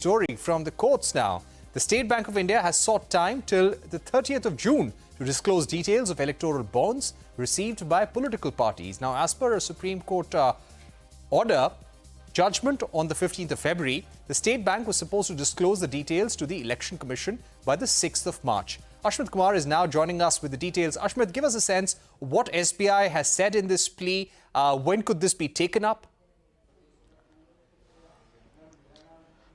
Story from the courts now. The State Bank of India has sought time till the 30th of June to disclose details of electoral bonds received by political parties. Now, as per a Supreme Court order, judgment on the 15th of February, the State Bank was supposed to disclose the details to the Election Commission by the 6th of March. Ashmit Kumar is now joining us with the details. Ashmit, give us a sense what SBI has said in this plea. When could this be taken up?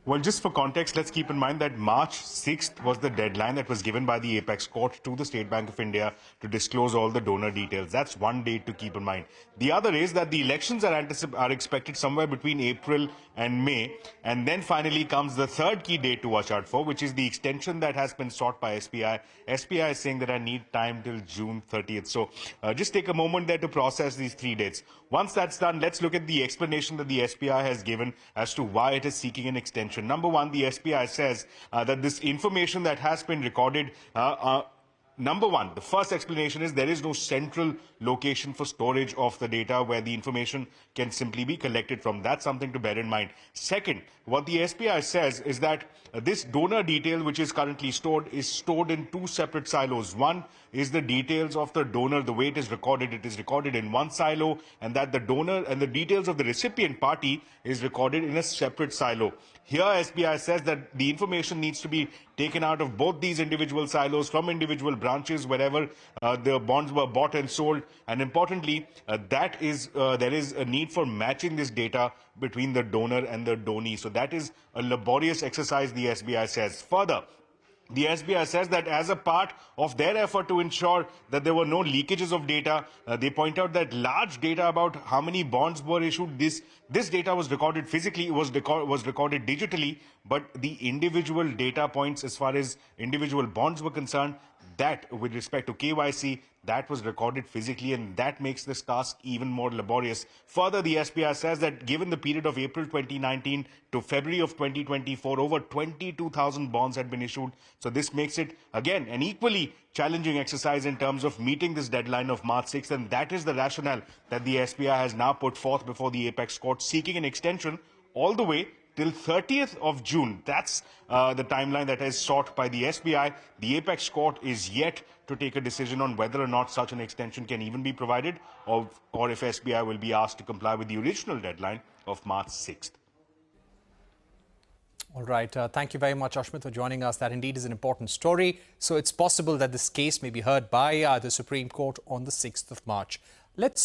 Well, just for context, let's keep in mind that March 6th was the deadline that was given by the Apex Court to the State Bank of India to disclose all the donor details. That's one date to keep in mind. The other is that the elections are expected somewhere between April and May. And then finally comes the third key date to watch out for, which is the extension that has been sought by SBI. SBI is saying that I need time till June 30th. So just take a moment there to process these 3 dates. Once that's done, let's look at the explanation that the SBI has given as to why it is seeking an extension. Number one, the SBI says that this information that has been recorded, number one, the first explanation is there is no central location for storage of the data where the information can simply be collected from. That's something to bear in mind. Second, what the SBI says is that this donor detail which is currently stored is stored in 2 separate silos. One is the details of the donor, the way it is recorded in one silo, and that the donor and the details of the recipient party is recorded in a separate silo. Here, SBI says that the information needs to be taken out of both these individual silos from individual branches wherever the bonds were bought and sold. And importantly, there is a need for matching this data between the donor and the donee. So that is a laborious exercise, the SBI says. Further, the SBI says that as a part of their effort to ensure that there were no leakages of data, they point out that large data about how many bonds were issued, this data was recorded physically, was recorded digitally, but the individual data points as far as individual bonds were concerned, that with respect to KYC, that was recorded physically, and that makes this task even more laborious. Further, the SBI says that given the period of April 2019 to February of 2024, over 22,000 bonds had been issued. So this makes it, again, an equally challenging exercise in terms of meeting this deadline of March 6th, and that is the rationale that the SBI has now put forth before the Apex Court, seeking an extension all the way till 30th of June. That's the timeline that is sought by the SBI. The Apex Court is yet to take a decision on whether or not such an extension can even be provided, or if SBI will be asked to comply with the original deadline of March 6th. All right. Thank you very much, Ashmit, for joining us. That indeed is an important story. So it's possible that this case may be heard by the Supreme Court on the 6th of March. Let's